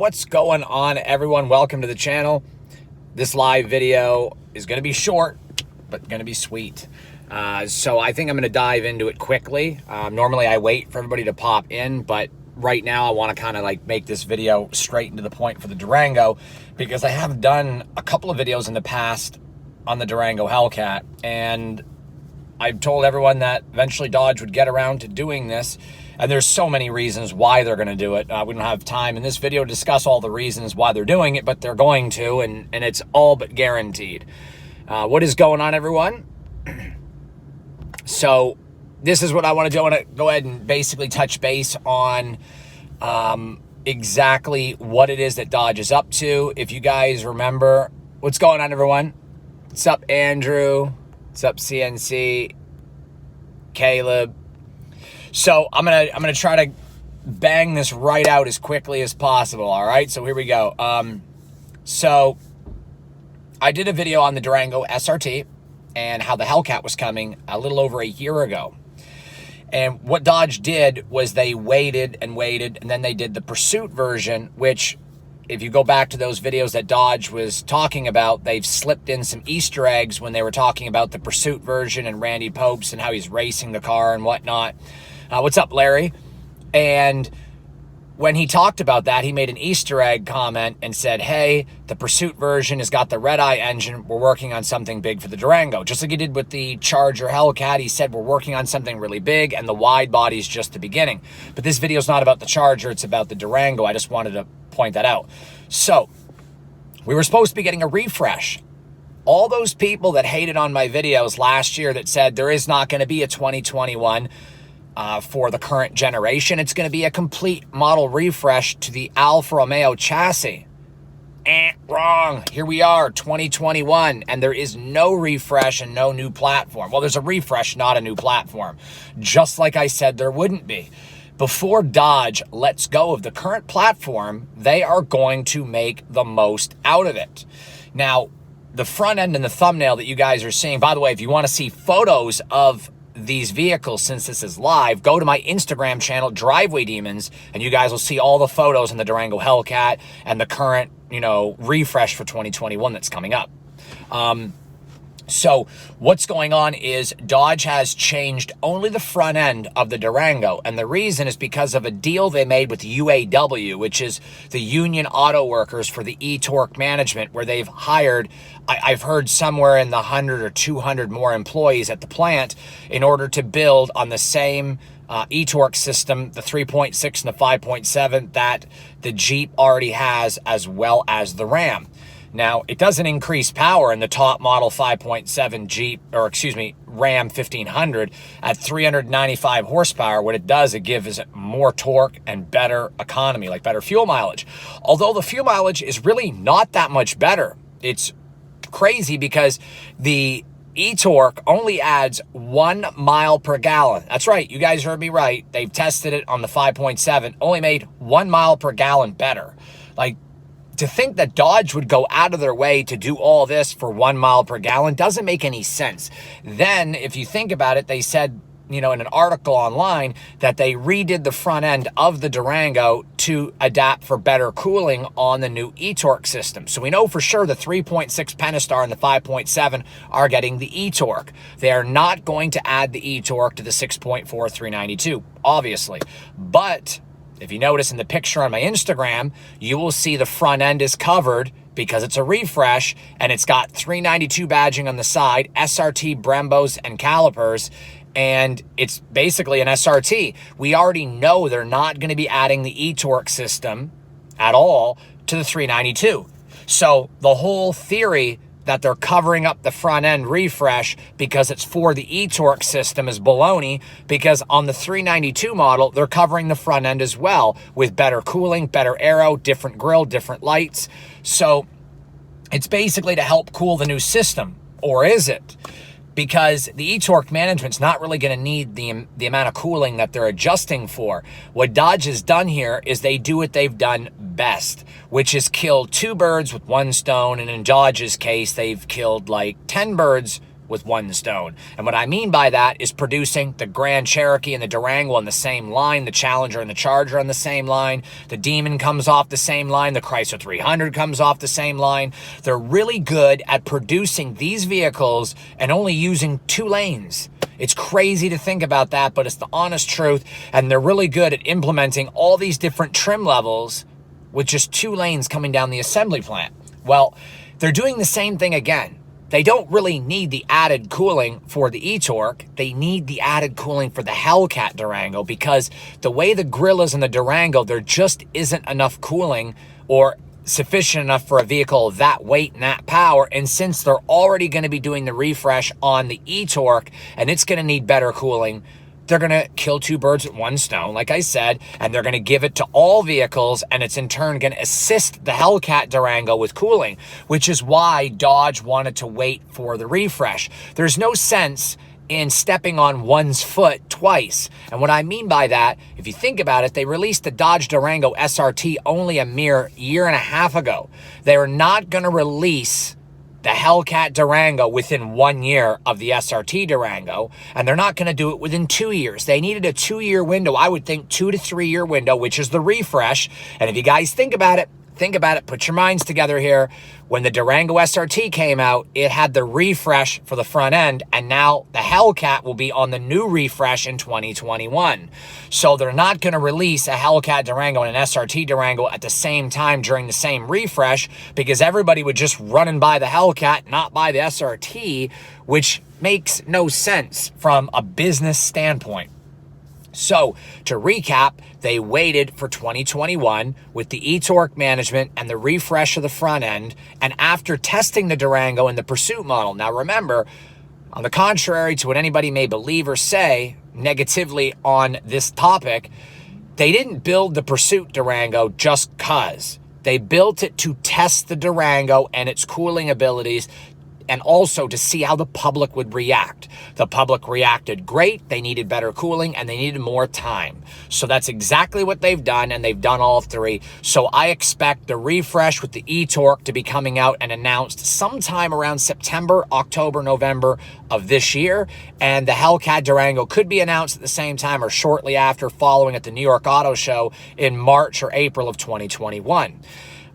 What's going on, everyone? Welcome to the channel. This live video is going to be short, but going to be sweet. So I think I'm going to dive into it quickly. Normally I wait for everybody to pop in, but right now I want to kind of like make this video straight and to the point for the Durango, because I have done a couple of videos in the past on the Durango Hellcat, and I've told everyone that eventually Dodge would get around to doing this, and there's so many reasons why they're going to do it. We don't have time in this video to discuss all the reasons why they're doing it, but they're going to, and it's all but guaranteed. What is going on, everyone? So this is what I want to do. I want to go ahead and basically touch base on exactly what it is that Dodge is up to. If you guys remember, what's going on, everyone? What's up, Andrew? What's up, CNC? Caleb? So I'm gonna try to bang this right out as quickly as possible. All right, so here we go. So I did a video on the Durango SRT and how the Hellcat was coming a little over a year ago. And what Dodge did was they waited and waited, and then they did the Pursuit version, which, if you go back to those videos that Dodge was talking about, they've slipped in some Easter eggs when they were talking about the Pursuit version and Randy Popes and how he's racing the car and whatnot. What's up, Larry? And when he talked about that, he made an Easter egg comment and said, hey, the Pursuit version has got the red-eye engine. We're working on something big for the Durango. Just like he did with the Charger Hellcat, he said we're working on something really big, and the wide body is just the beginning. But this video is not about the Charger. It's about the Durango. I just wanted to point that out. So we were supposed to be getting a refresh. All those people that hated on my videos last year that said there is not going to be a 2021 for the current generation, it's going to be a complete model refresh to the Alfa Romeo chassis. Wrong. Here we are, 2021, and there is no refresh and no new platform. Well, there's a refresh, not a new platform. Just like I said there wouldn't be. Before Dodge lets go of the current platform, they are going to make the most out of it. Now, the front end and the thumbnail that you guys are seeing, by the way, if you want to see photos of these vehicles, since this is live, go to my Instagram channel, Driveway Demons, and you guys will see all the photos in the Durango Hellcat and the current, refresh for 2021 that's coming up. So what's going on is Dodge has changed only the front end of the Durango, and the reason is because of a deal they made with UAW, which is the Union Auto Workers for the e-torque management, where they've hired, I've heard somewhere in the 100 or 200 more employees at the plant in order to build on the same e-torque system, the 3.6 and the 5.7 that the Jeep already has, as well as the Ram. Now, it doesn't increase power in the top model 5.7 Jeep, or excuse me, Ram 1500 at 395 horsepower. What it does, it gives it more torque and better economy, like better fuel mileage. Although the fuel mileage is really not that much better. It's crazy because the e-torque only adds 1 mile per gallon. That's right, you guys heard me right. They've tested it on the 5.7, only made 1 mile per gallon better. Like, to think that Dodge would go out of their way to do all this for 1 mile per gallon doesn't make any sense. Then, if you think about it, they said, in an article online that they redid the front end of the Durango to adapt for better cooling on the new e-torque system. So we know for sure the 3.6 Pentastar and the 5.7 are getting the e-torque. They are not going to add the e-torque to the 6.4 392, obviously. But if you notice in the picture on my Instagram, you will see the front end is covered because it's a refresh, and it's got 392 badging on the side, SRT Brembos and calipers, and it's basically an SRT. We already know they're not going to be adding the e-torque system at all to the 392. So the whole theory that they're covering up the front end refresh because it's for the e-torque system is baloney, because on the 392 model, they're covering the front end as well with better cooling, better aero, different grille, different lights. So it's basically to help cool the new system. Or is it? Because the e-torque management's not really going to need the amount of cooling that they're adjusting for. What Dodge has done here is they do what they've done best, which is kill 2 birds with 1 stone, and in Dodge's case, they've killed like 10 birds with one stone. And what I mean by that is producing the Grand Cherokee and the Durango on the same line, the Challenger and the Charger on the same line, the Demon comes off the same line, the Chrysler 300 comes off the same line. They're really good at producing these vehicles and only using 2 lanes. It's crazy to think about that, but it's the honest truth. And they're really good at implementing all these different trim levels with just 2 lanes coming down the assembly plant. Well, they're doing the same thing again. They don't really need the added cooling for the e-Torque. They need the added cooling for the Hellcat Durango, because the way the grill is in the Durango, there just isn't enough cooling or sufficient enough for a vehicle of that weight and that power. And since they're already going to be doing the refresh on the e-Torque and it's going to need better cooling, they're going to kill 2 birds with 1 stone, like I said, and they're going to give it to all vehicles, and it's in turn going to assist the Hellcat Durango with cooling, which is why Dodge wanted to wait for the refresh. There's no sense in stepping on one's foot twice. And what I mean by that, if you think about it, they released the Dodge Durango SRT only a mere 1.5 years ago. They're not going to release the Hellcat Durango within 1 year of the SRT Durango, and they're not going to do it within 2 years. They needed a 2-year window, I would think 2 to 3 year window, which is the refresh. And if you guys think about it, put your minds together here. When the Durango SRT came out, it had the refresh for the front end, and now the Hellcat will be on the new refresh in 2021. So they're not going to release a Hellcat Durango and an SRT Durango at the same time during the same refresh, because everybody would just run and buy the Hellcat, not buy the SRT, which makes no sense from a business standpoint. So, to recap, they waited for 2021 with the e-Torque management and the refresh of the front end, and after testing the Durango and the Pursuit model. Now remember, on the contrary to what anybody may believe or say negatively on this topic, they didn't build the Pursuit Durango just 'cause. They built it to test the Durango and its cooling abilities, and also to see how the public would react. The public reacted great, they needed better cooling, and they needed more time. So that's exactly what they've done, and they've done all 3. So I expect the refresh with the e-Torque to be coming out and announced sometime around September, October, November of this year, and the Hellcat Durango could be announced at the same time or shortly after, following at the New York Auto Show in March or April of 2021.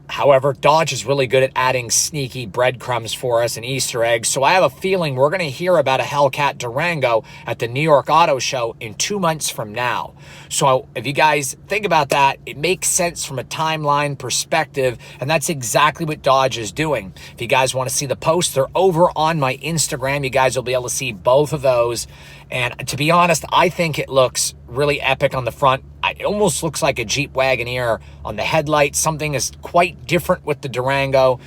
However, Dodge is really good at adding sneaky breadcrumbs for us and Easter eggs, so I have a feeling we're going to hear about a Hellcat Durango at the New York Auto Show in 2 months from now. So if you guys think about that, it makes sense from a timeline perspective, and that's exactly what Dodge is doing. If you guys want to see the posts, they're over on my Instagram. You guys will be able to see both of those. And to be honest, I think it looks really epic on the front. It almost looks like a Jeep Wagoneer on the headlights. Something is quite different with the Durango.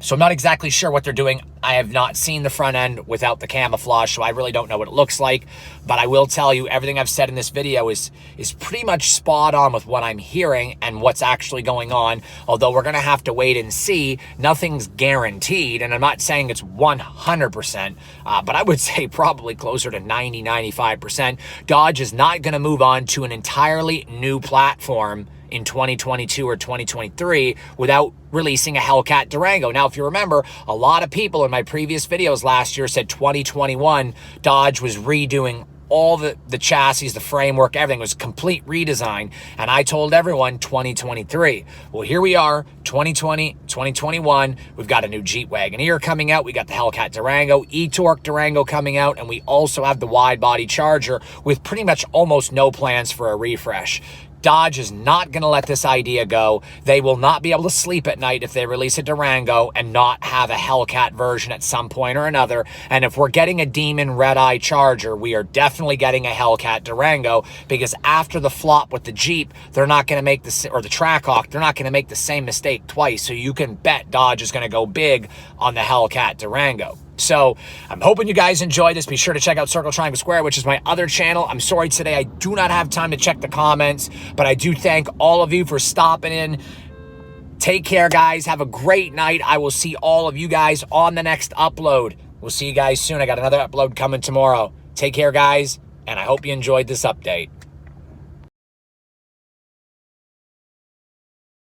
So I'm not exactly sure what they're doing. I have not seen the front end without the camouflage, so I really don't know what it looks like. But I will tell you, everything I've said in this video is pretty much spot on with what I'm hearing and what's actually going on. Although we're going to have to wait and see. Nothing's guaranteed, and I'm not saying it's 100%, but I would say probably closer to 90, 95%. Dodge is not going to move on to an entirely new platform in 2022 or 2023 without releasing a Hellcat Durango. Now, if you remember, a lot of people in my previous videos last year said 2021 Dodge was redoing all the chassis, the framework, everything was a complete redesign. And I told everyone 2023. Well, here we are, 2020, 2021. We've got a new Jeep Wagoneer coming out. We got the Hellcat Durango, e-Torque Durango coming out, and we also have the wide body Charger with pretty much almost no plans for a refresh. Dodge is not going to let this idea go. They will not be able to sleep at night if they release a Durango and not have a Hellcat version at some point or another. And if we're getting a Demon red-eye Charger, we are definitely getting a Hellcat Durango, because after the flop with the Jeep, they're not going to make this, or the Trackhawk, they're not going to make the same mistake twice. So you can bet Dodge is going to go big on the Hellcat Durango. So I'm hoping you guys enjoyed this. Be sure to check out Circle Triangle Square, which is my other channel. I'm sorry today I do not have time to check the comments, but I do thank all of you for stopping in. Take care, guys. Have a great night. I will see all of you guys on the next upload. We'll see you guys soon. I got another upload coming tomorrow. Take care, guys, and I hope you enjoyed this update.